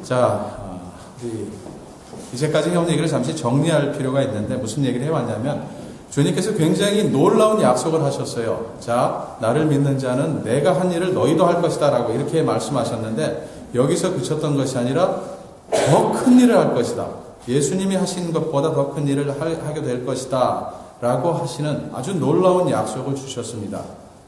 자, 우리 이제까지 해온 얘기를 잠시 정리할 필요가 있는데 무슨 얘기를 해왔냐면 주님께서 굉장히 놀라운 약속을 하셨어요. 자, 나를 믿는 자는 내가 한 일을 너희도 할 것이다 라고 이렇게 말씀하셨는데 여기서 그쳤던 것이 아니라 더 큰 일을 할 것이다. 예수님이 하신 것보다 더 큰 일을 하게 될 것이다 라고 하시는 아주 놀라운 약속을 주셨습니다.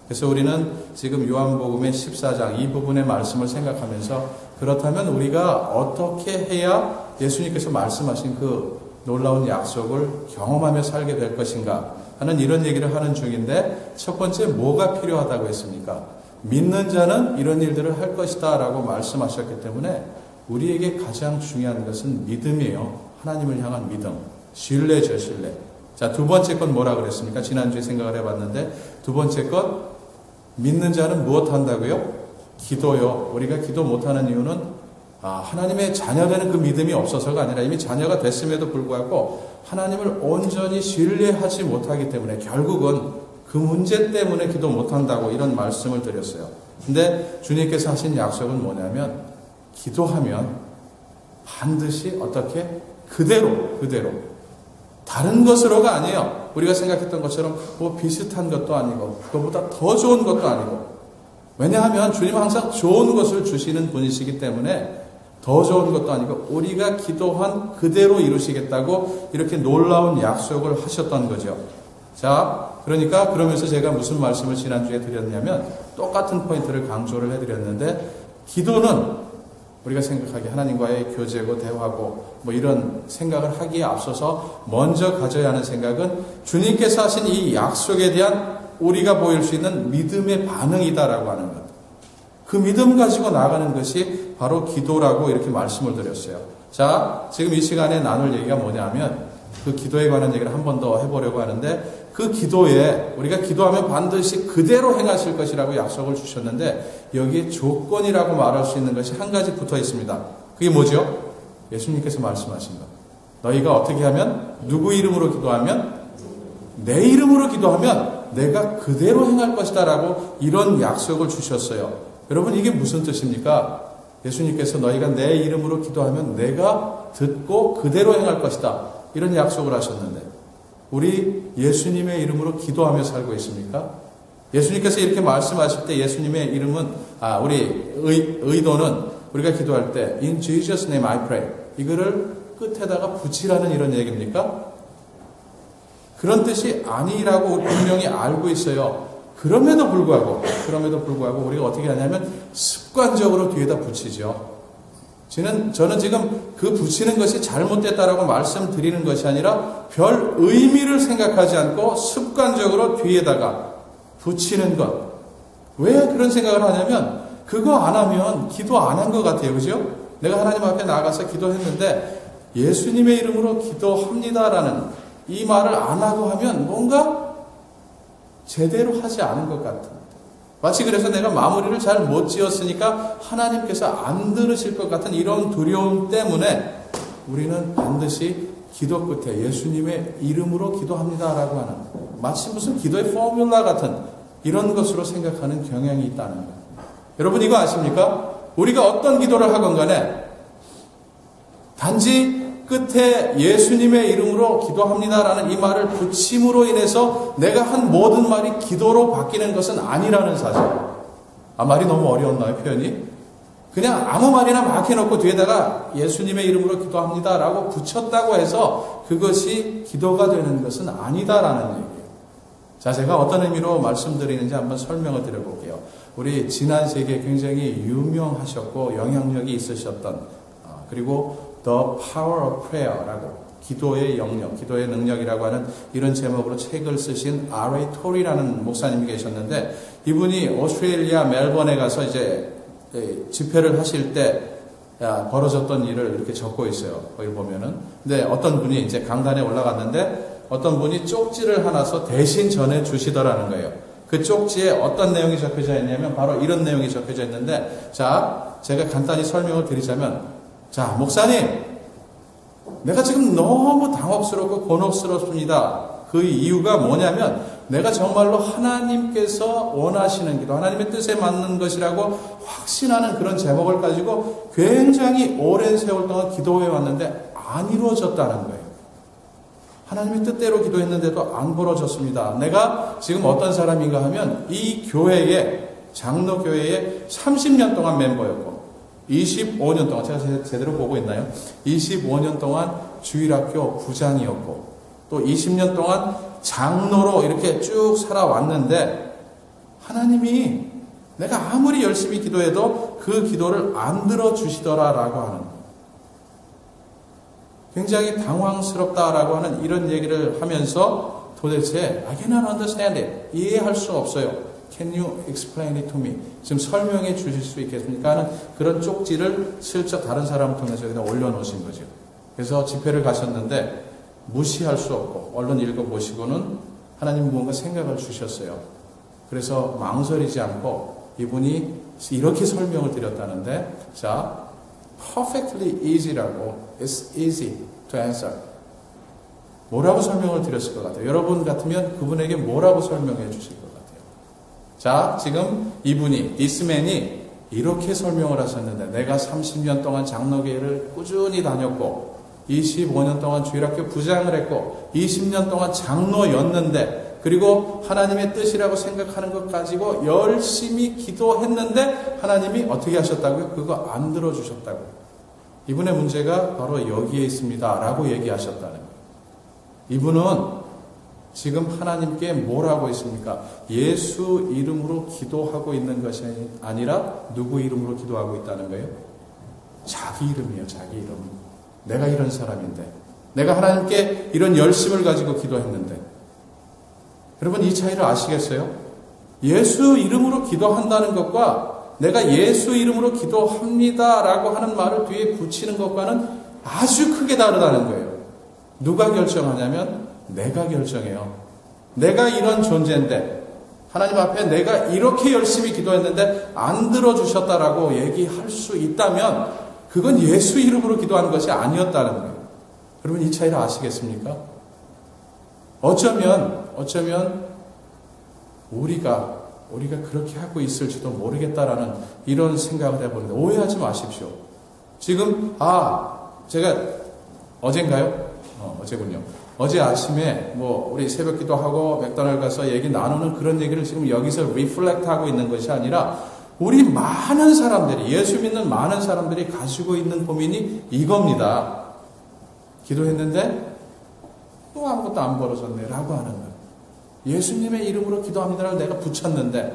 그래서 우리는 지금 요한복음의 14장 이 부분의 말씀을 생각하면서 그렇다면 우리가 어떻게 해야 예수님께서 말씀하신 그 놀라운 약속을 경험하며 살게 될 것인가 하는 이런 얘기를 하는 중인데 첫 번째 뭐가 필요하다고 했습니까? 믿는 자는 이런 일들을 할 것이다 라고 말씀하셨기 때문에 우리에게 가장 중요한 것은 믿음이에요. 하나님을 향한 믿음. 신뢰죠, 신뢰. 자, 두 번째 건 뭐라 그랬습니까? 지난주에 생각을 해봤는데 두 번째 것 믿는 자는 무엇 한다고요? 기도요. 우리가 기도 못하는 이유는 하나님의 자녀되는 그 믿음이 없어서가 아니라 이미 자녀가 됐음에도 불구하고 하나님을 온전히 신뢰하지 못하기 때문에 결국은 그 문제 때문에 기도 못한다고 이런 말씀을 드렸어요. 근데 주님께서 하신 약속은 뭐냐면 기도하면 반드시 어떻게? 그대로 다른 것으로가 아니에요. 우리가 생각했던 것처럼 뭐 비슷한 것도 아니고 그것보다 더 좋은 것도 아니고 왜냐하면 주님은 항상 좋은 것을 주시는 분이시기 때문에 더 좋은 것도 아니고 우리가 기도한 그대로 이루시겠다고 이렇게 놀라운 약속을 하셨던 거죠. 자, 그러니까 그러면서 제가 무슨 말씀을 지난주에 드렸냐면 똑같은 포인트를 강조를 해드렸는데 기도는 우리가 생각하기에 하나님과의 교제고 대화고 뭐 이런 생각을 하기에 앞서서 먼저 가져야 하는 생각은 주님께서 하신 이 약속에 대한 우리가 보일 수 있는 믿음의 반응이다라고 하는 것. 그 믿음 가지고 나가는 것이 바로 기도라고 이렇게 말씀을 드렸어요. 자, 지금 이 시간에 나눌 얘기가 뭐냐면 그 기도에 관한 얘기를 한 번 더 해보려고 하는데 그 기도에 우리가 기도하면 반드시 그대로 행하실 것이라고 약속을 주셨는데 여기에 조건이라고 말할 수 있는 것이 한 가지 붙어 있습니다. 그게 뭐죠? 예수님께서 말씀하신 것. 너희가 어떻게 하면 누구 이름으로 기도하면 내 이름으로 기도하면 내가 그대로 행할 것이다 라고 이런 약속을 주셨어요. 여러분 이게 무슨 뜻입니까? 예수님께서 너희가 내 이름으로 기도하면 내가 듣고 그대로 행할 것이다. 이런 약속을 하셨는데 우리 예수님의 이름으로 기도하며 살고 있습니까? 예수님께서 이렇게 말씀하실 때 예수님의 이름은 우리 의도는 우리가 기도할 때 In Jesus' name I pray 이거를 끝에다가 붙이라는 이런 얘기입니까? 그런 뜻이 아니라고 분명히 알고 있어요. 그럼에도 불구하고 우리가 어떻게 하냐면 습관적으로 뒤에다 붙이죠. 저는 지금 그 붙이는 것이 잘못됐다라고 말씀드리는 것이 아니라 별 의미를 생각하지 않고 습관적으로 뒤에다가 붙이는 것. 왜 그런 생각을 하냐면 그거 안 하면 기도 안 한 것 같아요. 그죠? 내가 하나님 앞에 나가서 기도했는데 예수님의 이름으로 기도합니다라는 이 말을 안 하고 하면 뭔가 제대로 하지 않은 것 같은. 마치 그래서 내가 마무리를 잘 못 지었으니까 하나님께서 안 들으실 것 같은 이런 두려움 때문에 우리는 반드시 기도 끝에 예수님의 이름으로 기도합니다라고 하는 마치 무슨 기도의 포뮬라 같은 이런 것으로 생각하는 경향이 있다는 거예요. 여러분 이거 아십니까? 우리가 어떤 기도를 하건 간에 단지 끝에 예수님의 이름으로 기도합니다라는 이 말을 붙임으로 인해서 내가 한 모든 말이 기도로 바뀌는 것은 아니라는 사실. 말이 너무 어려웠나요, 표현이? 그냥 아무 말이나 막 해놓고 뒤에다가 예수님의 이름으로 기도합니다라고 붙였다고 해서 그것이 기도가 되는 것은 아니다라는 얘기예요. 자, 제가 어떤 의미로 말씀드리는지 한번 설명을 드려볼게요. 우리 지난 세기에 굉장히 유명하셨고 영향력이 있으셨던 그리고 The Power of Prayer라고 기도의 영역, 기도의 능력이라고 하는 이런 제목으로 책을 쓰신 R.A. 토리라는 목사님이 계셨는데 이분이 오스트레일리아 멜번에 가서 이제 집회를 하실 때 벌어졌던 일을 이렇게 적고 있어요. 거기 보면은. 근데 어떤 분이 이제 강단에 올라갔는데 어떤 분이 쪽지를 하나 써 대신 전해 주시더라는 거예요. 그 쪽지에 어떤 내용이 적혀져 있냐면 바로 이런 내용이 적혀져 있는데 자, 제가 간단히 설명을 드리자면 자, 목사님, 내가 지금 너무 당혹스럽고 곤혹스럽습니다. 그 이유가 뭐냐면 내가 정말로 하나님께서 원하시는 기도, 하나님의 뜻에 맞는 것이라고 확신하는 그런 제목을 가지고 굉장히 오랜 세월 동안 기도해 왔는데 안 이루어졌다는 거예요. 하나님의 뜻대로 기도했는데도 안 벌어졌습니다. 내가 지금 어떤 사람인가 하면 이 교회에, 장로교회에 30년 동안 멤버였고 25년 동안, 제가 제대로 보고 있나요? 25년 동안 주일학교 부장이었고 또 20년 동안 장로로 이렇게 쭉 살아왔는데 하나님이 내가 아무리 열심히 기도해도 그 기도를 안 들어주시더라라고 하는 거예요. 굉장히 당황스럽다라고 하는 이런 얘기를 하면서 도대체 I cannot understand it. 이해할 수 없어요. Can you explain it to me? 지금 설명해 주실 수 있겠습니까? 하는 그런 쪽지를 슬쩍 다른 사람을 통해서 여기다 올려놓으신 거죠. 그래서 집회를 가셨는데 무시할 수 없고 얼른 읽어보시고는 하나님 무언가 생각을 주셨어요. 그래서 망설이지 않고 이분이 이렇게 설명을 드렸다는데, 자, perfectly easy라고, it's easy to answer. 뭐라고 설명을 드렸을 것 같아요? 여러분 같으면 그분에게 뭐라고 설명해 주실 것 같아요? 자, 지금 이분이, this man이 이렇게 설명을 하셨는데, 내가 30년 동안 장로교회를 꾸준히 다녔고 25년 동안 주일학교 부장을 했고 20년 동안 장로였는데, 그리고 하나님의 뜻이라고 생각하는 것 가지고 열심히 기도했는데 하나님이 어떻게 하셨다고요? 그거 안 들어주셨다고요. 이분의 문제가 바로 여기에 있습니다 라고 얘기하셨다는 거예요. 이분은 지금 하나님께 뭘 하고 있습니까? 예수 이름으로 기도하고 있는 것이 아니라 누구 이름으로 기도하고 있다는 거예요? 자기 이름이에요. 자기 이름. 내가 이런 사람인데, 내가 하나님께 이런 열심을 가지고 기도했는데. 여러분, 이 차이를 아시겠어요? 예수 이름으로 기도한다는 것과 내가 예수 이름으로 기도합니다라고 하는 말을 뒤에 붙이는 것과는 아주 크게 다르다는 거예요. 누가 결정하냐면 내가 결정해요. 내가 이런 존재인데 하나님 앞에 내가 이렇게 열심히 기도했는데 안 들어주셨다라고 얘기할 수 있다면 그건 예수 이름으로 기도한 것이 아니었다는 거예요. 여러분, 이 차이를 아시겠습니까? 어쩌면 우리가 그렇게 하고 있을지도 모르겠다라는 이런 생각을 해보는데 오해하지 마십시오. 지금 제가 어젠가요? 어제군요. 어제 아침에 우리 새벽 기도하고 맥도날드 가서 얘기 나누는 그런 얘기를 지금 여기서 리플렉트 하고 있는 것이 아니라 우리 많은 사람들이, 예수 믿는 많은 사람들이 가지고 있는 고민이 이겁니다. 기도했는데 또 아무것도 안 벌어졌네 라고 하는 거예요. 예수님의 이름으로 기도합니다를 내가 붙였는데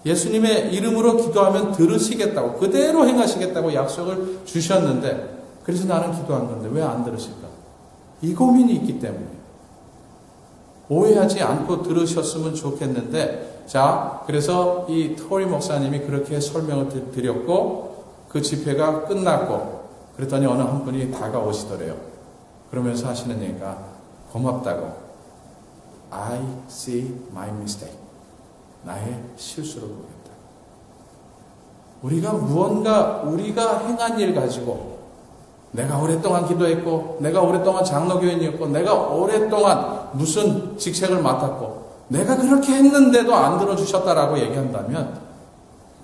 예수님의 이름으로 기도하면 들으시겠다고, 그대로 행하시겠다고 약속을 주셨는데 그래서 나는 기도한 건데 왜 안 들으실까? 이 고민이 있기 때문에 오해하지 않고 들으셨으면 좋겠는데, 자, 그래서 이 토리 목사님이 그렇게 설명을 드렸고 그 집회가 끝났고 그랬더니 어느 한 분이 다가오시더래요. 그러면서 하시는 얘기가 고맙다고. I see my mistake. 나의 실수를 보겠다. 우리가 무언가 우리가 행한 일 가지고 내가 오랫동안 기도했고 내가 오랫동안 장로교인이었고 내가 오랫동안 무슨 직책을 맡았고 내가 그렇게 했는데도 안 들어주셨다라고 얘기한다면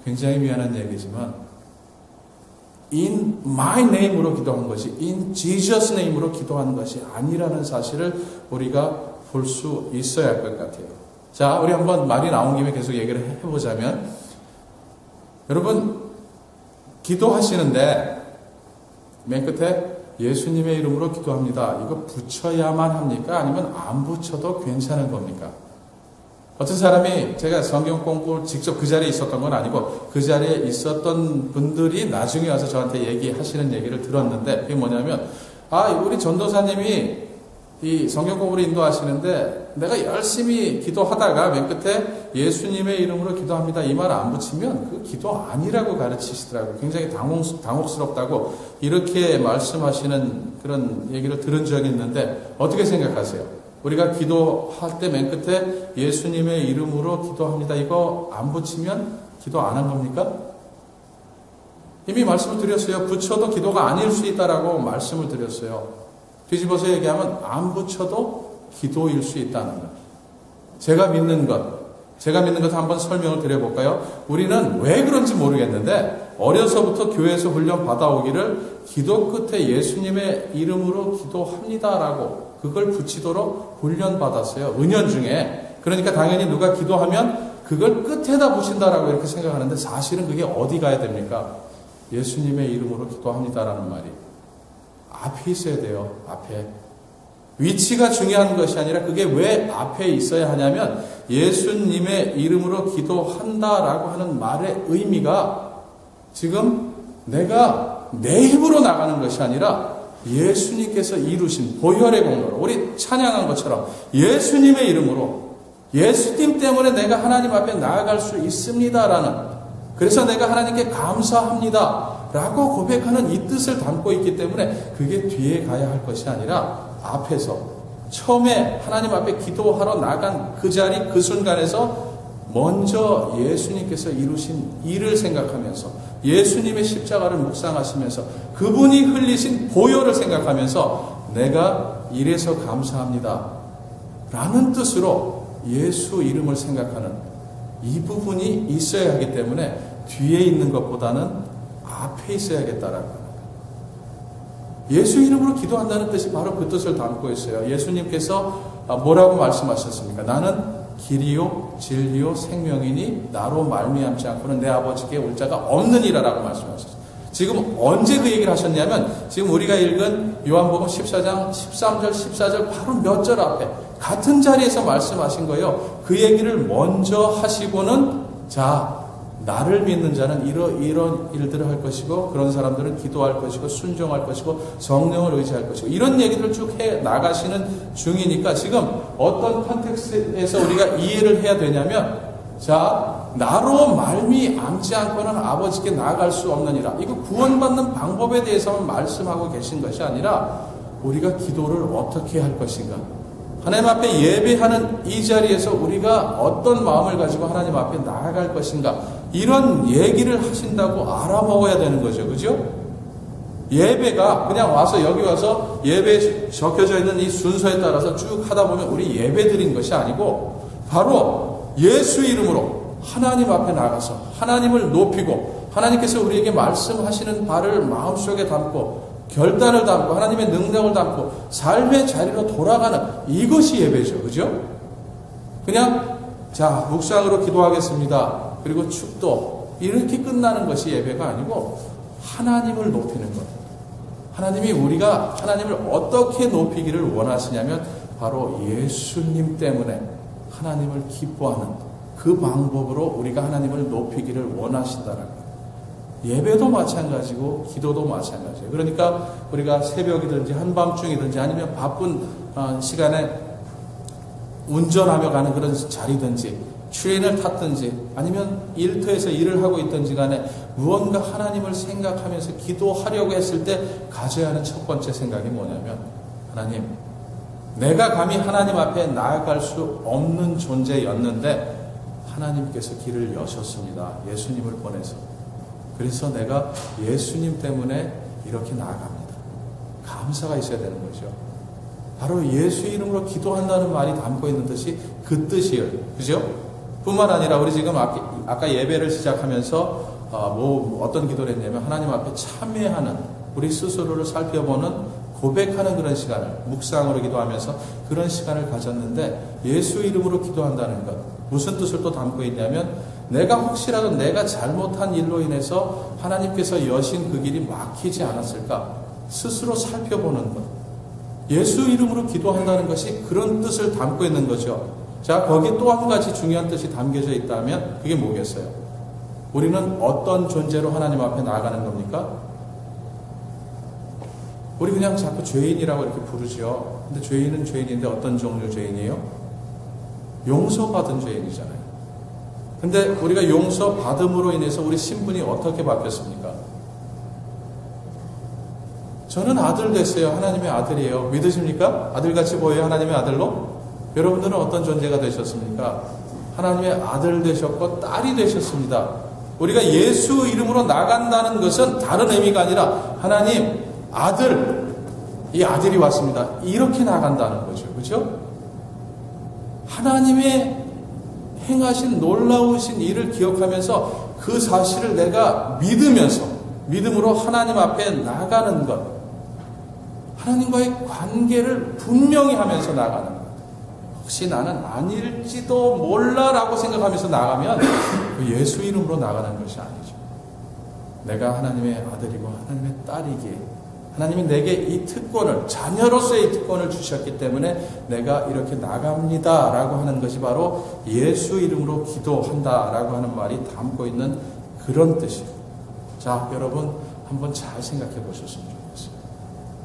굉장히 미안한 얘기지만 in my name으로 기도한 것이 in Jesus name으로 기도한 것이 아니라는 사실을 우리가 볼 수 있어야 할 것 같아요. 자, 우리 한번 말이 나온 김에 계속 얘기를 해보자면, 여러분 기도하시는데 맨 끝에 예수님의 이름으로 기도합니다. 이거 붙여야만 합니까? 아니면 안 붙여도 괜찮은 겁니까? 어떤 사람이, 제가 성경 공부를 직접 그 자리에 있었던 건 아니고 그 자리에 있었던 분들이 나중에 와서 저한테 얘기하시는 얘기를 들었는데, 그게 뭐냐면 우리 전도사님이 이 성경 공부를 인도하시는데 내가 열심히 기도하다가 맨 끝에 예수님의 이름으로 기도합니다 이 말 안 붙이면 그 기도 아니라고 가르치시더라고요. 굉장히 당혹스럽다고 이렇게 말씀하시는 그런 얘기를 들은 적이 있는데 어떻게 생각하세요? 우리가 기도할 때 맨 끝에 예수님의 이름으로 기도합니다 이거 안 붙이면 기도 안 한 겁니까? 이미 말씀을 드렸어요. 붙여도 기도가 아닐 수 있다라고 말씀을 드렸어요. 뒤집어서 얘기하면 안 붙여도 기도일 수 있다는 거예요. 제가 믿는 것 한번 설명을 드려볼까요? 우리는 왜 그런지 모르겠는데 어려서부터 교회에서 훈련 받아오기를 기도 끝에 예수님의 이름으로 기도합니다라고 그걸 붙이도록 훈련 받았어요. 은연중에. 그러니까 당연히 누가 기도하면 그걸 끝에다 붙인다라고 이렇게 생각하는데 사실은 그게 어디 가야 됩니까? 예수님의 이름으로 기도합니다라는 말이 앞에 있어야 돼요. 앞에. 위치가 중요한 것이 아니라 그게 왜 앞에 있어야 하냐면 예수님의 이름으로 기도한다라고 하는 말의 의미가 지금 내가 내 힘으로 나가는 것이 아니라 예수님께서 이루신 보혈의 공로로 우리 찬양한 것처럼 예수님의 이름으로 예수님 때문에 내가 하나님 앞에 나아갈 수 있습니다라는 그래서 내가 하나님께 감사합니다 라고 고백하는 이 뜻을 담고 있기 때문에 그게 뒤에 가야 할 것이 아니라 앞에서 처음에 하나님 앞에 기도하러 나간 그 자리 그 순간에서 먼저 예수님께서 이루신 일을 생각하면서 예수님의 십자가를 묵상하시면서 그분이 흘리신 보혈을 생각하면서 내가 이래서 감사합니다 라는 뜻으로 예수 이름을 생각하는 이 부분이 있어야 하기 때문에 뒤에 있는 것보다는 앞에 있어야겠다라는 겁니다. 예수 이름으로 기도한다는 뜻이 바로 그 뜻을 담고 있어요. 예수님께서 뭐라고 말씀하셨습니까? 나는 길이요 진리요 생명이니 나로 말미암지 않고는 내 아버지께 올 자가 없느니라라고 말씀하셨어요. 지금 언제 그 얘기를 하셨냐면 지금 우리가 읽은 요한복음 14장 13절 14절 바로 몇 절 앞에 같은 자리에서 말씀하신 거예요. 그 얘기를 먼저 하시고는 자 나를 믿는 자는 이런 일들을 할 것이고 그런 사람들은 기도할 것이고 순종할 것이고 성령을 의지할 것이고 이런 얘기들을 쭉 해 나가시는 중이니까 지금 어떤 컨텍스트에서 우리가 이해를 해야 되냐면 자 나로 말미암지 않고는 아버지께 나아갈 수 없느니라. 이거 구원받는 방법에 대해서만 말씀하고 계신 것이 아니라 우리가 기도를 어떻게 할 것인가 하나님 앞에 예배하는 이 자리에서 우리가 어떤 마음을 가지고 하나님 앞에 나아갈 것인가 이런 얘기를 하신다고 알아먹어야 되는 거죠. 그죠? 예배가 그냥 와서 여기 와서 예배에 적혀져 있는 이 순서에 따라서 쭉 하다 보면 우리 예배 드린 것이 아니고 바로 예수 이름으로 하나님 앞에 나가서 하나님을 높이고 하나님께서 우리에게 말씀하시는 바를 마음속에 담고 결단을 담고 하나님의 능력을 담고 삶의 자리로 돌아가는 이것이 예배죠. 그죠? 그냥 자 묵상으로 기도하겠습니다. 그리고 축도 이렇게 끝나는 것이 예배가 아니고 하나님을 높이는 것. 하나님이 우리가 하나님을 어떻게 높이기를 원하시냐면 바로 예수님 때문에 하나님을 기뻐하는 그 방법으로 우리가 하나님을 높이기를 원하신다라는 거예요. 예배도 마찬가지고 기도도 마찬가지예요. 그러니까 우리가 새벽이든지 한밤중이든지 아니면 바쁜 시간에 운전하며 가는 그런 자리든지 트레인을 탔든지 아니면 일터에서 일을 하고 있든지 간에 무언가 하나님을 생각하면서 기도하려고 했을 때 가져야 하는 첫 번째 생각이 뭐냐면 하나님 내가 감히 하나님 앞에 나아갈 수 없는 존재였는데 하나님께서 길을 여셨습니다. 예수님을 보내서. 그래서 내가 예수님 때문에 이렇게 나아갑니다. 감사가 있어야 되는 거죠. 바로 예수 이름으로 기도한다는 말이 담고 있는 뜻이 그 뜻이에요. 그죠? 뿐만 아니라 우리 지금 아까 예배를 시작하면서 어떤 기도를 했냐면 하나님 앞에 참회하는 우리 스스로를 살펴보는 고백하는 그런 시간을 묵상으로 기도하면서 그런 시간을 가졌는데 예수 이름으로 기도한다는 것 무슨 뜻을 또 담고 있냐면 내가 혹시라도 내가 잘못한 일로 인해서 하나님께서 여신 그 길이 막히지 않았을까 스스로 살펴보는 것 예수 이름으로 기도한다는 것이 그런 뜻을 담고 있는 거죠. 자 거기 또 한 가지 중요한 뜻이 담겨져 있다면 그게 뭐겠어요? 우리는 어떤 존재로 하나님 앞에 나아가는 겁니까? 우리 그냥 자꾸 죄인이라고 이렇게 부르죠. 근데 죄인은 죄인인데 어떤 종류 죄인이에요? 용서받은 죄인이잖아요. 근데 우리가 용서받음으로 인해서 우리 신분이 어떻게 바뀌었습니까? 저는 아들 됐어요. 하나님의 아들이에요. 믿으십니까? 아들같이 보여요? 하나님의 아들로? 여러분들은 어떤 존재가 되셨습니까? 하나님의 아들 되셨고 딸이 되셨습니다. 우리가 예수 이름으로 나간다는 것은 다른 의미가 아니라 하나님 아들 이 아들이 왔습니다. 이렇게 나간다는 거죠. 그렇죠? 하나님의 행하신 놀라우신 일을 기억하면서 그 사실을 내가 믿음으로 하나님 앞에 나가는 것, 하나님과의 관계를 분명히 하면서 나가는 것. 혹시 나는 아닐지도 몰라라고 생각하면서 나가면 그 예수 이름으로 나가는 것이 아니죠. 내가 하나님의 아들이고 하나님의 딸이기에 하나님이 내게 이 특권을, 자녀로서의 이 특권을 주셨기 때문에 내가 이렇게 나갑니다 라고 하는 것이 바로 예수 이름으로 기도한다 라고 하는 말이 담고 있는 그런 뜻이에요. 자, 여러분 한번 잘 생각해 보셨으면 좋겠어요.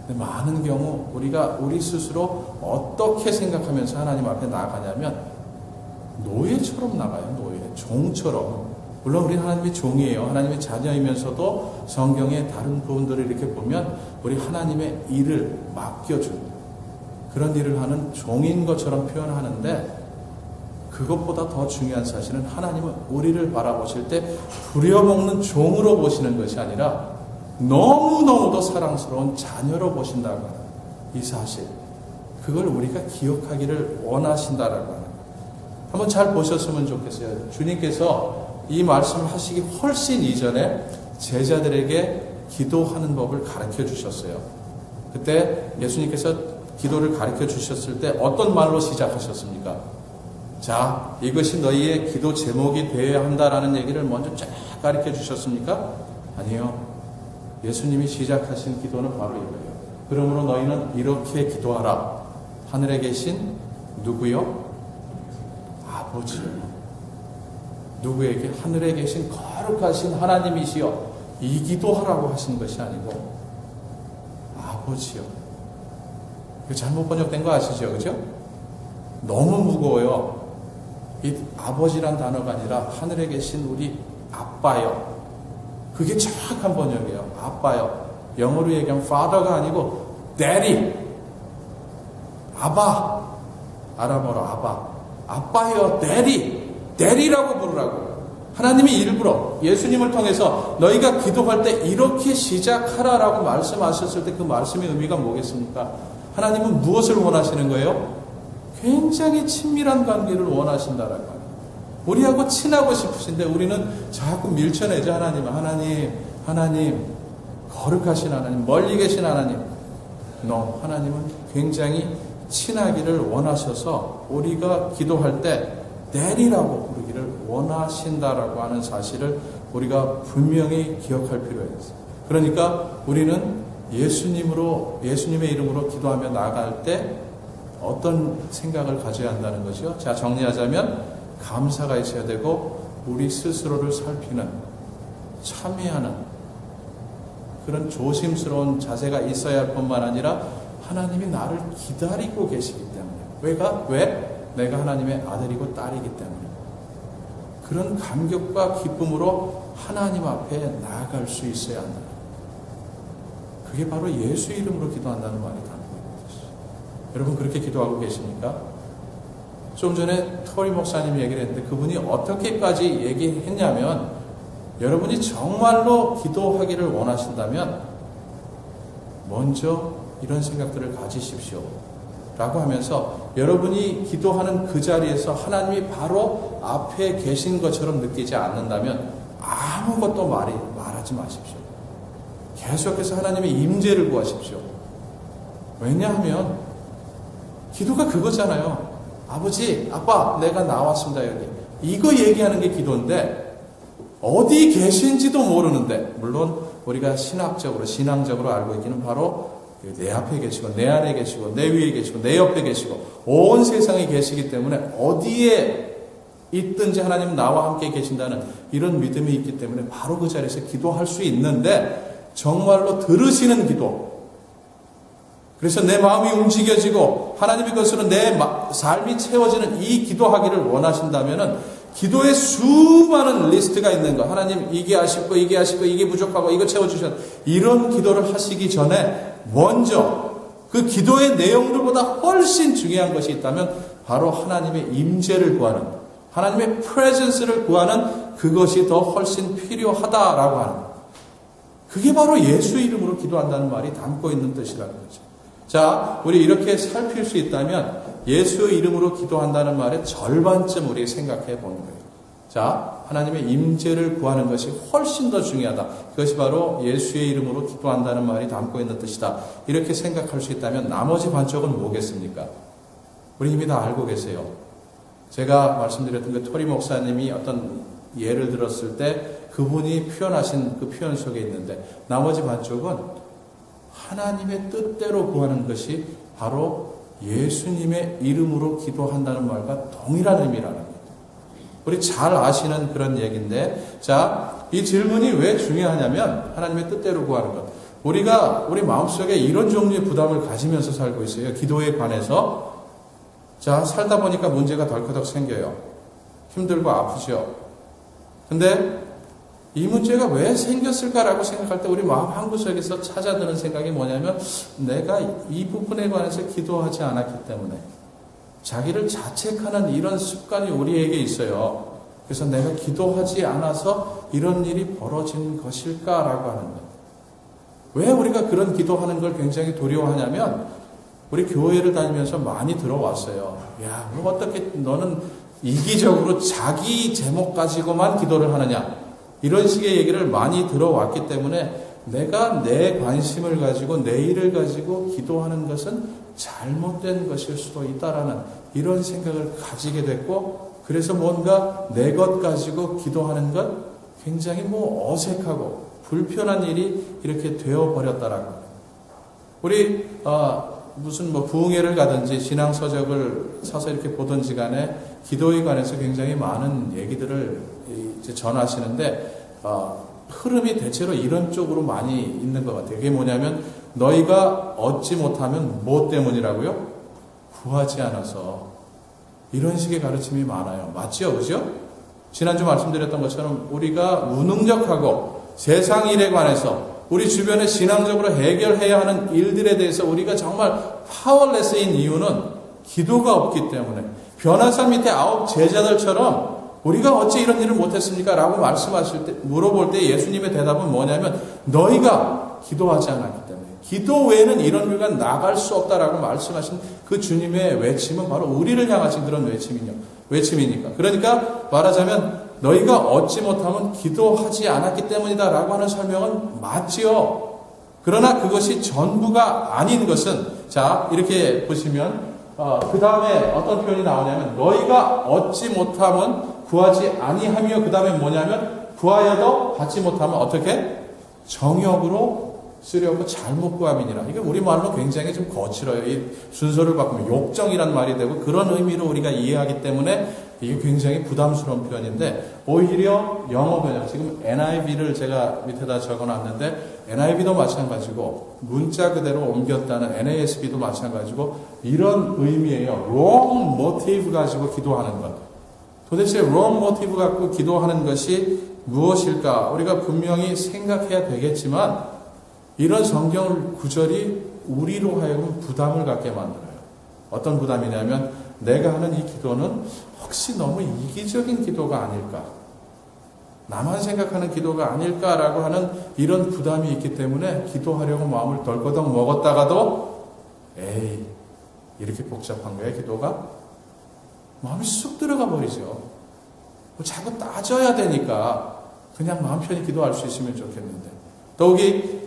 근데 많은 경우 우리가 우리 스스로 어떻게 생각하면서 하나님 앞에 나가냐면 노예처럼 나가요. 노예, 종처럼. 물론 우리 하나님의 종이에요. 하나님의 자녀이면서도 성경의 다른 부분들을 이렇게 보면 우리 하나님의 일을 맡겨준 그런 일을 하는 종인 것처럼 표현하는데, 그것보다 더 중요한 사실은 하나님은 우리를 바라보실 때 부려먹는 종으로 보시는 것이 아니라 너무너무도 사랑스러운 자녀로 보신다고 하는 이 사실, 그걸 우리가 기억하기를 원하신다라고 하는 거예요. 한번 잘 보셨으면 좋겠어요. 주님께서 이 말씀을 하시기 훨씬 이전에 제자들에게 기도하는 법을 가르쳐 주셨어요. 그때 예수님께서 기도를 가르쳐 주셨을 때 어떤 말로 시작하셨습니까? 자, 이것이 너희의 기도 제목이 되어야 한다라는 얘기를 먼저 쫙 가르쳐 주셨습니까? 아니요. 예수님이 시작하신 기도는 바로 이거예요. 그러므로 너희는 이렇게 기도하라. 하늘에 계신 누구요? 아버지요. 누구에게? 하늘에 계신 거룩하신 하나님이시여, 이 기도하라고 하신 것이 아니고 아버지요. 이거 잘못 번역된 거 아시죠? 그죠? 너무 무거워요. 이 아버지란 단어가 아니라 하늘에 계신 우리 아빠요. 그게 정확한 번역이에요. 아빠요. 영어로 얘기하면 father가 아니고 daddy. 아바. 아람어로 아바. 아빠요. daddy라고 부르라고. 하나님이 일부러 예수님을 통해서 너희가 기도할 때 이렇게 시작하라라고 말씀하셨을 때 그 말씀의 의미가 뭐겠습니까? 하나님은 무엇을 원하시는 거예요? 굉장히 친밀한 관계를 원하신다라고 합니다. 우리하고 친하고 싶으신데 우리는 자꾸 밀쳐내죠. 하나님, 거룩하신 하나님, 멀리 계신 하나님. 하나님은 굉장히 친하기를 원하셔서 우리가 기도할 때 daddy라고 부르기를 원하신다라고 하는 사실을 우리가 분명히 기억할 필요가 있어요. 그러니까 우리는 예수님의 이름으로 기도하며 나아갈 때 어떤 생각을 가져야 한다는 거죠. 자, 정리하자면 감사가 있어야 되고 우리 스스로를 살피는, 참여하는 그런 조심스러운 자세가 있어야 할 뿐만 아니라 하나님이 나를 기다리고 계시기 때문에. 왜? 내가 하나님의 아들이고 딸이기 때문에. 그런 감격과 기쁨으로 하나님 앞에 나아갈 수 있어야 한다. 그게 바로 예수 이름으로 기도한다는 말이 담고 있는 것이죠. 여러분 그렇게 기도하고 계십니까? 좀 전에 토리 목사님 얘기를 했는데 그분이 어떻게까지 얘기했냐면, 여러분이 정말로 기도하기를 원하신다면 먼저 이런 생각들을 가지십시오 라고 하면서 여러분이 기도하는 그 자리에서 하나님이 바로 앞에 계신 것처럼 느끼지 않는다면 아무것도 말하지 마십시오. 계속해서 하나님의 임재를 구하십시오. 왜냐하면 기도가 그거잖아요. 아버지, 아빠, 내가 나왔습니다 여기. 이거 얘기하는 게 기도인데 어디 계신지도 모르는데, 물론 우리가 신앙적으로 알고 있기는 바로 내 앞에 계시고 내 안에 계시고 내 위에 계시고 내 옆에 계시고 온 세상에 계시기 때문에 어디에 있든지 하나님 나와 함께 계신다는 이런 믿음이 있기 때문에 바로 그 자리에서 기도할 수 있는데, 정말로 들으시는 기도, 그래서 내 마음이 움직여지고 하나님의 것으로 내 삶이 채워지는 이 기도하기를 원하신다면은 기도에 수많은 리스트가 있는 거, 하나님 이게 아쉽고 이게 부족하고 이거 채워주셨, 이런 기도를 하시기 전에 먼저 그 기도의 내용들보다 훨씬 중요한 것이 있다면 바로 하나님의 임재를 구하는, 하나님의 프레젠스를 구하는 그것이 더 훨씬 필요하다라고 하는 것. 그게 바로 예수 이름으로 기도한다는 말이 담고 있는 뜻이라는 거죠. 자, 우리 이렇게 살필 수 있다면 예수의 이름으로 기도한다는 말의 절반쯤 우리 생각해 보는 거예요. 자, 하나님의 임재를 구하는 것이 훨씬 더 중요하다. 그것이 바로 예수의 이름으로 기도한다는 말이 담고 있는 뜻이다. 이렇게 생각할 수 있다면 나머지 반쪽은 뭐겠습니까? 우리 이미 다 알고 계세요. 제가 말씀드렸던 그 토리 목사님이 어떤 예를 들었을 때 그분이 표현하신 그 표현 속에 있는데 나머지 반쪽은 하나님의 뜻대로 구하는 것이 바로 예수님의 이름으로 기도한다는 말과 동일한 의미라는 거예요. 우리 잘 아시는 그런 얘기인데, 자, 이 질문이 왜 중요하냐면 하나님의 뜻대로 구하는 것. 우리가 우리 마음속에 이런 종류의 부담을 가지면서 살고 있어요. 기도에 관해서. 자, 살다 보니까 문제가 덜커덕 생겨요. 힘들고 아프죠. 근데 이 문제가 왜 생겼을까라고 생각할 때 우리 마음 한구석에서 찾아드는 생각이 뭐냐면 내가 이 부분에 관해서 기도하지 않았기 때문에 자기를 자책하는 이런 습관이 우리에게 있어요. 그래서 내가 기도하지 않아서 이런 일이 벌어진 것일까라고 하는 것. 왜 우리가 그런 기도하는 걸 굉장히 두려워하냐면 우리 교회를 다니면서 많이 들어왔어요. 야, 뭐 어떻게 너는 이기적으로 자기 제목 가지고만 기도를 하느냐. 이런 식의 얘기를 많이 들어왔기 때문에 내가 내 관심을 가지고 내 일을 가지고 기도하는 것은 잘못된 것일 수도 있다라는 이런 생각을 가지게 됐고, 그래서 뭔가 내 것 가지고 기도하는 것 굉장히 어색하고 불편한 일이 이렇게 되어버렸다라고. 우리 무슨 부흥회를 가든지 신앙서적을 사서 이렇게 보든지 간에 기도에 관해서 굉장히 많은 얘기들을 이제 전하시는데 흐름이 대체로 이런 쪽으로 많이 있는 것 같아요. 그게 뭐냐면 너희가 얻지 못하면 뭐 때문이라고요? 구하지 않아서. 이런 식의 가르침이 많아요. 맞죠? 그죠? 지난주 말씀드렸던 것처럼 우리가 무능력하고 세상 일에 관해서 우리 주변에 신앙적으로 해결해야 하는 일들에 대해서 우리가 정말 파워레스인 이유는 기도가 없기 때문에 변화산 밑에 9 제자들처럼 우리가 어찌 이런 일을 못했습니까? 라고 말씀하실 때, 물어볼 때 예수님의 대답은 뭐냐면 너희가 기도하지 않았기 때문에 기도 외에는 이런 일과 나갈 수 없다라고 말씀하신 그 주님의 외침은 바로 우리를 향하신 그런 외침이니까. 그러니까 말하자면 너희가 얻지 못하면 기도하지 않았기 때문이다라고 하는 설명은 맞지요. 그러나 그것이 전부가 아닌 것은, 자, 이렇게 보시면 그 다음에 어떤 표현이 나오냐면 너희가 얻지 못하면 구하지 아니하며, 그 다음에 뭐냐면 구하여도 받지 못하면 어떻게? 정욕으로 쓰려고 잘못 구함이니라. 이게 우리말로 굉장히 좀 거칠어요. 이 순서를 바꾸면 욕정이란 말이 되고 그런 의미로 우리가 이해하기 때문에 이게 굉장히 부담스러운 표현인데, 오히려 영어 번역, 지금 NIV를 제가 밑에다 적어놨는데 NIV도 마찬가지고 문자 그대로 옮겼다는 NASB도 마찬가지고 이런 의미예요. wrong motive 가지고 기도하는 것. 도대체 wrong motive 갖고 기도하는 것이 무엇일까? 우리가 분명히 생각해야 되겠지만 이런 성경 구절이 우리로 하여금 부담을 갖게 만들어요. 어떤 부담이냐면 내가 하는 이 기도는 혹시 너무 이기적인 기도가 아닐까? 나만 생각하는 기도가 아닐까라고 하는 이런 부담이 있기 때문에 기도하려고 마음을 덜커덕 먹었다가도 에이, 이렇게 복잡한 거야 기도가? 마음이 쑥 들어가 버리죠. 자꾸 따져야 되니까 그냥 마음 편히 기도할 수 있으면 좋겠는데. 더욱이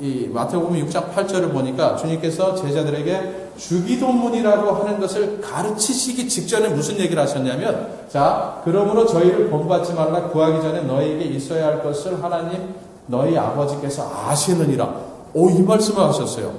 이 마태복음 6장 8절을 보니까 주님께서 제자들에게 주기도문이라고 하는 것을 가르치시기 직전에 무슨 얘기를 하셨냐면, 자, 그러므로 저희를 본받지 말라. 구하기 전에 너희에게 있어야 할 것을 하나님 너희 아버지께서 아시느니라. 이 말씀을 하셨어요.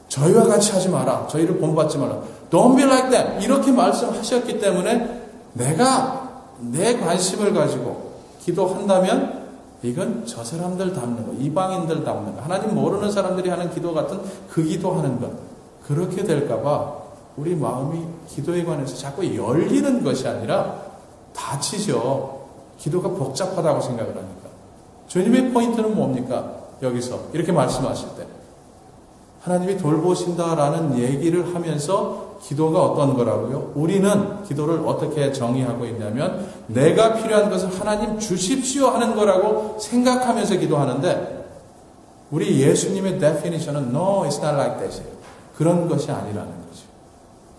저희와 같이 하지 마라. 저희를 본받지 말라. Don't be like them. 이렇게 말씀하셨기 때문에 내가 내 관심을 가지고 기도한다면 이건 저 사람들 닮는 거, 이방인들 닮는 거, 하나님 모르는 사람들이 하는 기도 같은 그 기도하는 것, 그렇게 될까봐 우리 마음이 기도에 관해서 자꾸 열리는 것이 아니라 닫히죠. 기도가 복잡하다고 생각을 하니까. 주님의 포인트는 뭡니까? 여기서 이렇게 말씀하실 때 하나님이 돌보신다라는 얘기를 하면서 기도가 어떤 거라고요? 우리는 기도를 어떻게 정의하고 있냐면 내가 필요한 것을 하나님 주십시오 하는 거라고 생각하면서 기도하는데, 우리 예수님의 definition은 No, it's not like that. 그런 것이 아니라는 거죠.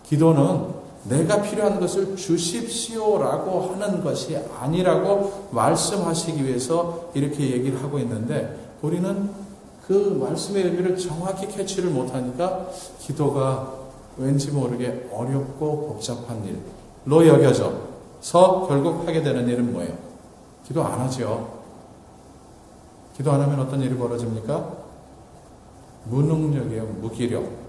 기도는 내가 필요한 것을 주십시오라고 하는 것이 아니라고 말씀하시기 위해서 이렇게 얘기를 하고 있는데, 우리는 그 말씀의 의미를 정확히 캐치를 못하니까 기도가 왠지 모르게 어렵고 복잡한 일로 여겨져서 결국 하게 되는 일은 뭐예요? 기도 안 하죠. 기도 안 하면 어떤 일이 벌어집니까? 무능력이에요. 무기력.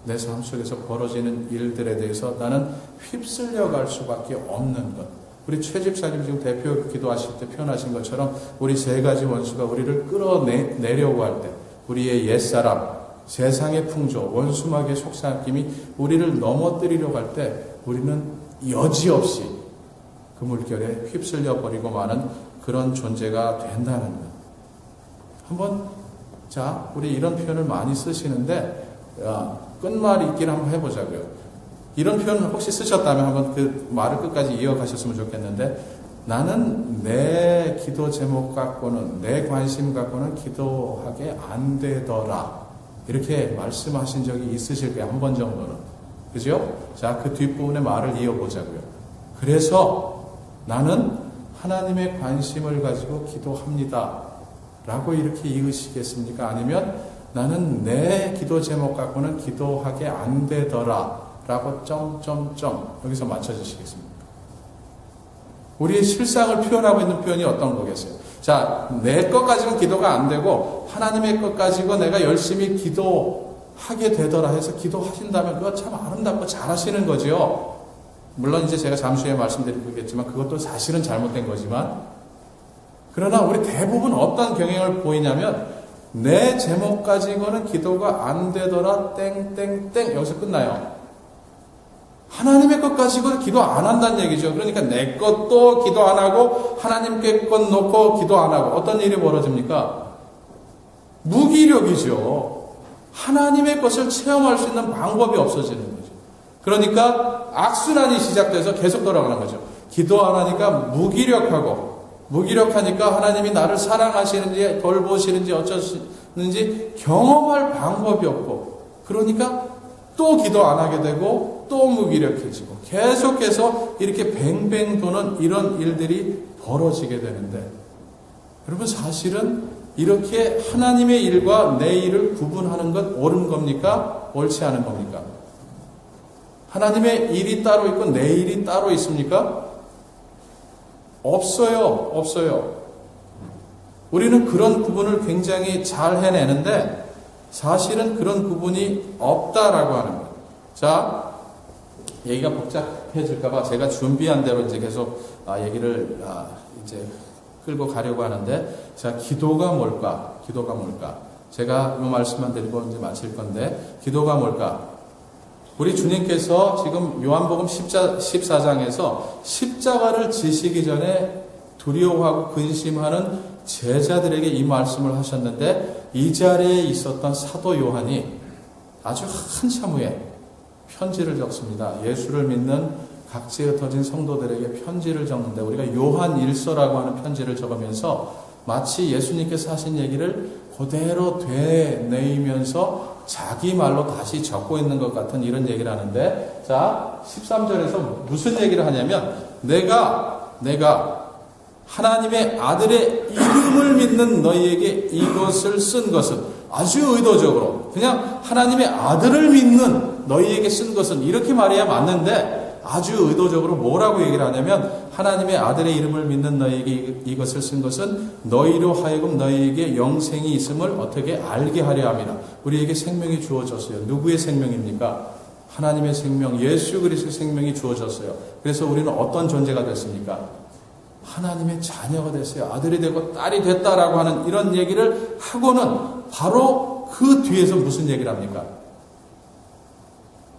내 삶 속에서 벌어지는 일들에 대해서 나는 휩쓸려 갈 수밖에 없는 것. 우리 최 집사님 지금 대표 기도하실 때 표현하신 것처럼 우리 세 가지 원수가 우리를 끌어내려고 할 때, 우리의 옛사람, 세상의 풍조, 원수막의 속삭임이 우리를 넘어뜨리려고 할 때 우리는 여지없이 그 물결에 휩쓸려 버리고 마는 그런 존재가 된다는 것. 한번 우리 이런 표현을 많이 쓰시는데 끝말 잇기를 한번 해보자고요. 이런 표현 혹시 쓰셨다면 한번 그 말을 끝까지 이어가셨으면 좋겠는데, 나는 내 기도 제목 갖고는, 내 관심 갖고는 기도하게 안 되더라. 이렇게 말씀하신 적이 있으실 거예요. 한 번 정도는. 그죠? 자, 그 뒷부분의 말을 이어보자고요. 그래서 나는 하나님의 관심을 가지고 기도합니다. 라고 이렇게 이으시겠습니까? 아니면 나는 내 기도 제목 갖고는 기도하게 안 되더라. 라고 점점점 여기서 맞춰주시겠습니까? 우리의 실상을 표현하고 있는 표현이 어떤 거겠어요? 자, 내 것 가지고는 기도가 안 되고 하나님의 것 가지고 내가 열심히 기도하게 되더라 해서 기도하신다면 그거 참 아름답고 잘하시는 거죠. 물론 이제 제가 잠시 후에 말씀드리겠지만 그것도 사실은 잘못된 거지만, 그러나 우리 대부분 어떤 경향을 보이냐면 내 제목 가지고는 기도가 안 되더라 땡땡땡 여기서 끝나요. 하나님의 것 가지고 기도 안 한다는 얘기죠. 그러니까 내 것도 기도 안 하고 하나님께 것 놓고 기도 안 하고 어떤 일이 벌어집니까? 무기력이죠. 하나님의 것을 체험할 수 있는 방법이 없어지는 거죠. 그러니까 악순환이 시작돼서 계속 돌아가는 거죠. 기도 안 하니까 무기력하니까 하나님이 나를 사랑하시는지 돌보시는지 어쩌시는지 경험할 방법이 없고, 그러니까 또 기도 안 하게 되고 또 무기력해지고 계속해서 이렇게 뱅뱅 도는 이런 일들이 벌어지게 되는데, 여러분 사실은 이렇게 하나님의 일과 내 일을 구분하는 것 옳은 겁니까? 옳지 않은 겁니까? 하나님의 일이 따로 있고 내 일이 따로 있습니까? 없어요. 우리는 그런 구분을 굉장히 잘 해내는데 사실은 그런 구분이 없다라고 하는 거예요. 자, 얘기가 복잡해질까봐 제가 준비한 대로 이제 계속 얘기를 이제 끌고 가려고 하는데, 자, 기도가 뭘까? 제가 이 말씀만 드리고 이제 마칠 건데, 기도가 뭘까? 우리 주님께서 지금 요한복음 14장에서 십자가를 지시기 전에 두려워하고 근심하는 제자들에게 이 말씀을 하셨는데, 이 자리에 있었던 사도 요한이 아주 한참 후에 편지를 적습니다. 예수를 믿는 각지에 흩어진 성도들에게 편지를 적는데, 우리가 요한 일서라고 하는 편지를 적으면서 마치 예수님께서 하신 얘기를 그대로 되뇌이면서 자기 말로 다시 적고 있는 것 같은 이런 얘기를 하는데, 자, 13절에서 무슨 얘기를 하냐면, 내가 하나님의 아들의 이름을 믿는 너희에게 이것을 쓴 것은, 아주 의도적으로 그냥 하나님의 아들을 믿는 너희에게 쓴 것은, 이렇게 말해야 맞는데 아주 의도적으로 뭐라고 얘기를 하냐면, 하나님의 아들의 이름을 믿는 너희에게 이것을 쓴 것은 너희로 하여금 너희에게 영생이 있음을 어떻게 알게 하려 함이라. 우리에게 생명이 주어졌어요. 누구의 생명입니까? 하나님의 생명, 예수 그리스도의 생명이 주어졌어요. 그래서 우리는 어떤 존재가 됐습니까? 하나님의 자녀가 됐어요. 아들이 되고 딸이 됐다라고 하는 이런 얘기를 하고는 바로 그 뒤에서 무슨 얘기를 합니까?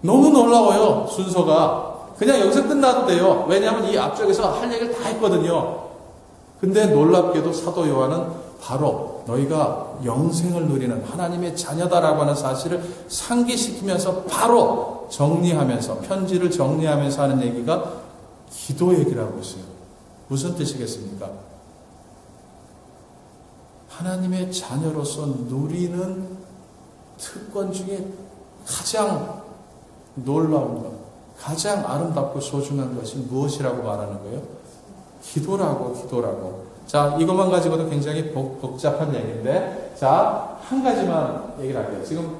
너무 놀라워요, 순서가. 그냥 여기서 끝나도 돼요. 왜냐하면 이 앞쪽에서 할 얘기를 다 했거든요. 근데 놀랍게도 사도 요한은 바로 너희가 영생을 누리는 하나님의 자녀다라고 하는 사실을 상기시키면서 바로 정리하면서, 편지를 정리하면서 하는 얘기가 기도 얘기를 하고 있어요. 무슨 뜻이겠습니까? 하나님의 자녀로서 누리는 특권 중에 가장 놀라운 것, 가장 아름답고 소중한 것이 무엇이라고 말하는 거예요? 기도라고. 자, 이것만 가지고도 굉장히 복잡한 얘기인데, 자, 한 가지만 얘기를 할게요. 지금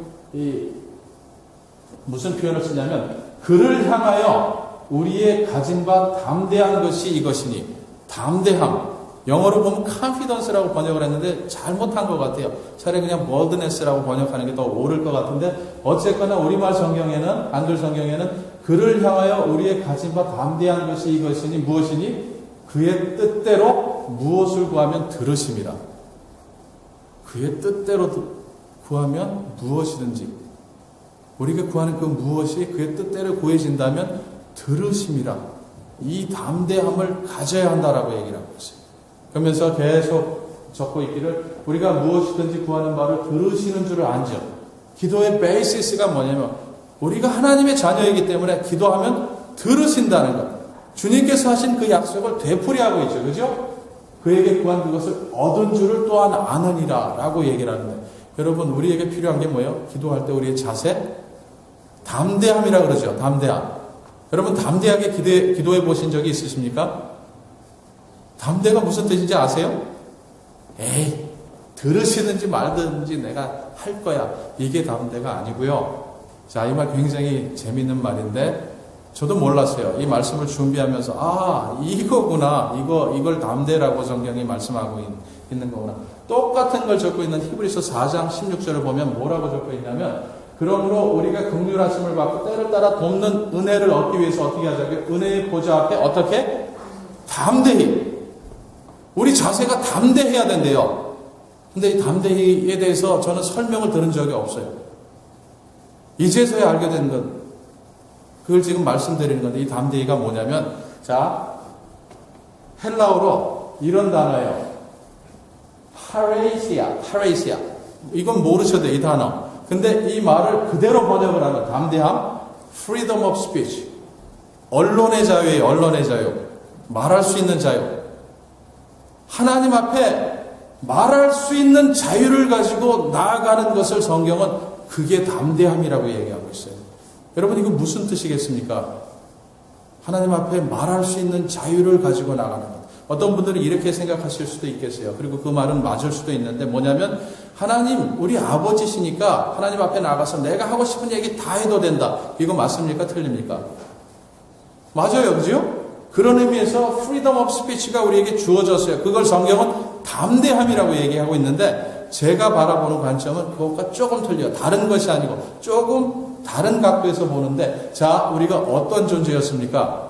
무슨 표현을 쓰냐면, 그를 향하여 우리의 가진 바 담대한 것이 이것이니, 담대함. 영어로 보면 confidence라고 번역을 했는데 잘못한 것 같아요. 차라리 그냥 boldness라고 번역하는 게 더 옳을 것 같은데, 어쨌거나 우리말 성경에는, 한글 성경에는 그를 향하여 우리의 가진 바 담대한 것이 이것이니 무엇이니? 그의 뜻대로 무엇을 구하면 들으심이라. 그의 뜻대로 구하면 무엇이든지, 우리가 구하는 그 무엇이 그의 뜻대로 구해진다면 들으심이라. 이 담대함을 가져야 한다라고 얘기를 하고 있어요. 그러면서 계속 적고 있기를, 우리가 무엇이든지 구하는 바를 들으시는 줄을 안죠. 기도의 베이시스가 뭐냐면, 우리가 하나님의 자녀이기 때문에 기도하면 들으신다는 것. 주님께서 하신 그 약속을 되풀이하고 있죠. 그죠? 그에게 구한 그것을 얻은 줄을 또한 아느니라 라고 얘기를 하는데, 여러분, 우리에게 필요한 게 뭐예요? 기도할 때 우리의 자세? 담대함이라 그러죠. 담대함. 여러분, 담대하게 기도해 보신 적이 있으십니까? 담대가 무슨 뜻인지 아세요? 에이, 들으시든지 말든지 내가 할 거야. 이게 담대가 아니고요. 자, 이 말 굉장히 재밌는 말인데, 저도 몰랐어요. 이 말씀을 준비하면서, 이거구나. 이걸 담대라고 성경이 말씀하고 있는 거구나. 똑같은 걸 적고 있는 히브리서 4장 16절을 보면 뭐라고 적혀 있냐면, 그러므로 우리가 긍휼하심을 받고 때를 따라 돕는 은혜를 얻기 위해서 어떻게 하자고요? 은혜의 보좌 앞에 어떻게? 담대히. 우리 자세가 담대해야 된대요. 근데 이 담대히에 대해서 저는 설명을 들은 적이 없어요. 이제서야 알게 된 것. 그걸 지금 말씀드리는 건데, 이 담대히가 뭐냐면, 자, 헬라어로 이런 단어예요. 파레이시아. 이건 모르셔도 돼요, 이 단어. 근데 이 말을 그대로 번역을 하면 담대함, freedom of speech. 언론의 자유예요, 언론의 자유. 말할 수 있는 자유. 하나님 앞에 말할 수 있는 자유를 가지고 나아가는 것을 성경은 그게 담대함이라고 얘기하고 있어요. 여러분, 이거 무슨 뜻이겠습니까? 하나님 앞에 말할 수 있는 자유를 가지고 나가는 것. 어떤 분들은 이렇게 생각하실 수도 있겠어요. 그리고 그 말은 맞을 수도 있는데, 뭐냐면 하나님, 우리 아버지시니까 하나님 앞에 나가서 내가 하고 싶은 얘기 다 해도 된다. 이거 맞습니까? 틀립니까? 맞아요. 그죠? 그런 의미에서 freedom of speech가 우리에게 주어졌어요. 그걸 성경은 담대함이라고 얘기하고 있는데, 제가 바라보는 관점은 그것과 조금 틀려요. 다른 것이 아니고 조금 다른 각도에서 보는데, 자, 우리가 어떤 존재였습니까?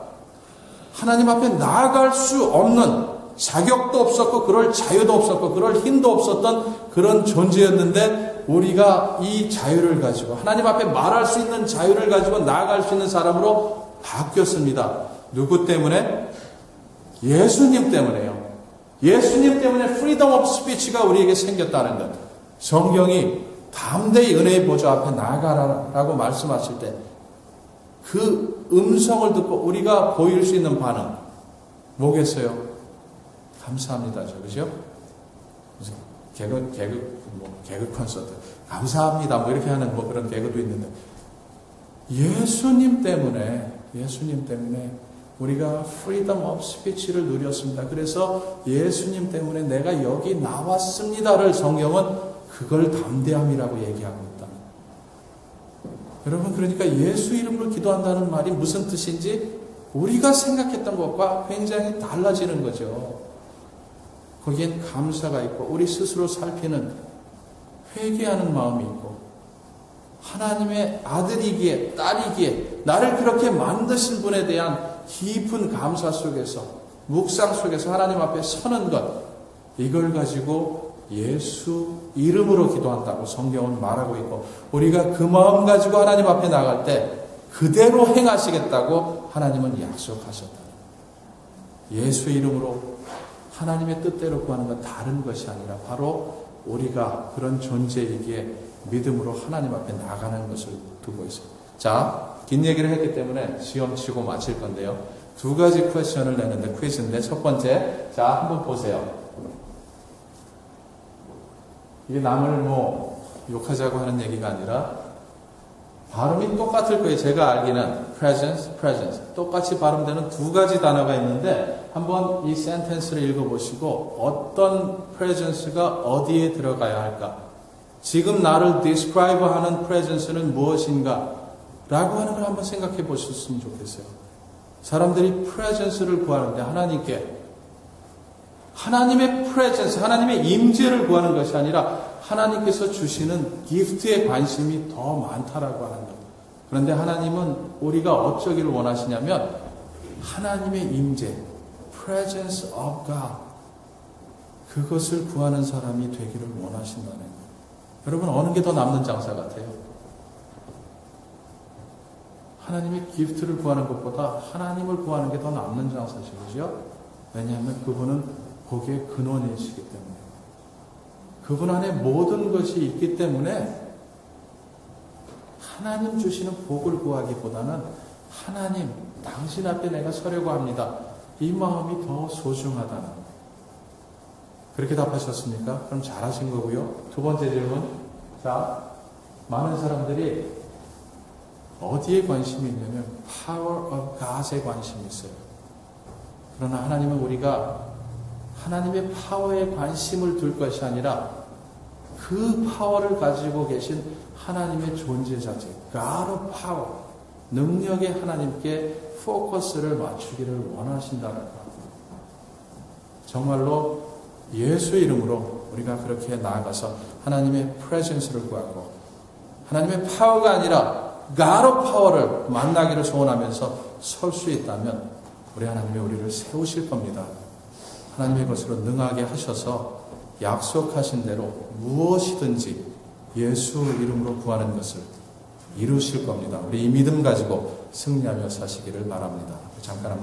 하나님 앞에 나아갈 수 없는, 자격도 없었고 그럴 자유도 없었고 그럴 힘도 없었던 그런 존재였는데, 우리가 이 자유를 가지고 하나님 앞에 말할 수 있는 자유를 가지고 나아갈 수 있는 사람으로 바뀌었습니다. 누구 때문에? 예수님 때문에요. 예수님 때문에 freedom of speech가 우리에게 생겼다는 것. 성경이 담대히 은혜의 보좌 앞에 나아가라라고 말씀하실 때 그 음성을 듣고 우리가 보일 수 있는 반응 뭐겠어요? 감사합니다. 그죠? 개그 콘서트 감사합니다. 이렇게 하는 그런 개그도 있는데, 예수님 때문에 우리가 freedom of speech를 누렸습니다. 그래서 예수님 때문에 내가 여기 나왔습니다를 성경은 그걸 담대함이라고 얘기하고 있다. 여러분, 그러니까 예수 이름으로 기도한다는 말이 무슨 뜻인지 우리가 생각했던 것과 굉장히 달라지는 거죠. 거기엔 감사가 있고 우리 스스로 살피는 회개하는 마음이 있고, 하나님의 아들이기에 딸이기에 나를 그렇게 만드신 분에 대한 깊은 감사 속에서, 묵상 속에서 하나님 앞에 서는 것, 이걸 가지고 예수 이름으로 기도한다고 성경은 말하고 있고, 우리가 그 마음 가지고 하나님 앞에 나갈 때 그대로 행하시겠다고 하나님은 약속하셨다. 예수 이름으로 하나님의 뜻대로 구하는 건 다른 것이 아니라 바로 우리가 그런 존재이기에 믿음으로 하나님 앞에 나가는 것을 두고 있어요. 자, 긴 얘기를 했기 때문에 시험 치고 마칠 건데요. 두 가지 퀘스천을 내는데, 퀴즈인데, 첫 번째, 자, 한번 보세요. 이게 남을 욕하자고 하는 얘기가 아니라, 발음이 똑같을 거예요. 제가 알기는 presence, presence 똑같이 발음되는 두 가지 단어가 있는데 한번 이 센텐스를 읽어보시고 어떤 presence가 어디에 들어가야 할까? 지금 나를 describe 하는 presence는 무엇인가? 라고 하는 걸 한번 생각해 보셨으면 좋겠어요. 사람들이 presence를 구하는데 하나님의 presence, 하나님의 임재를 구하는 것이 아니라 하나님께서 주시는 기프트에 관심이 더 많다라고 하는 것. 그런데 하나님은 우리가 어쩌기를 원하시냐면 하나님의 임재, presence of God, 그것을 구하는 사람이 되기를 원하신다는 거예요. 여러분, 어느 게 더 남는 장사 같아요? 하나님의 기프트를 구하는 것보다 하나님을 구하는 게 더 남는 장사시죠. 왜냐하면 그분은 거기에 근원이시기 때문에. 그분 안에 모든 것이 있기 때문에 하나님 주시는 복을 구하기보다는 하나님, 당신 앞에 내가 서려고 합니다. 이 마음이 더 소중하다는 거예요. 그렇게 답하셨습니까? 그럼 잘하신 거고요. 두 번째 질문. 자, 많은 사람들이 어디에 관심이 있냐면 power of God에 관심이 있어요. 그러나 하나님은 우리가 하나님의 파워에 관심을 둘 것이 아니라 그 파워를 가지고 계신 하나님의 존재 자체, God of Power, 능력의 하나님께 포커스를 맞추기를 원하신다는 것. 정말로 예수 이름으로 우리가 그렇게 나아가서 하나님의 presence를 구하고 하나님의 파워가 아니라 God of Power를 만나기를 소원하면서 설 수 있다면 우리 하나님이 우리를 세우실 겁니다. 하나님의 것으로 능하게 하셔서 약속하신 대로 무엇이든지 예수 이름으로 구하는 것을 이루실 겁니다. 우리 이 믿음 가지고 승리하며 사시기를 바랍니다. 잠깐 한번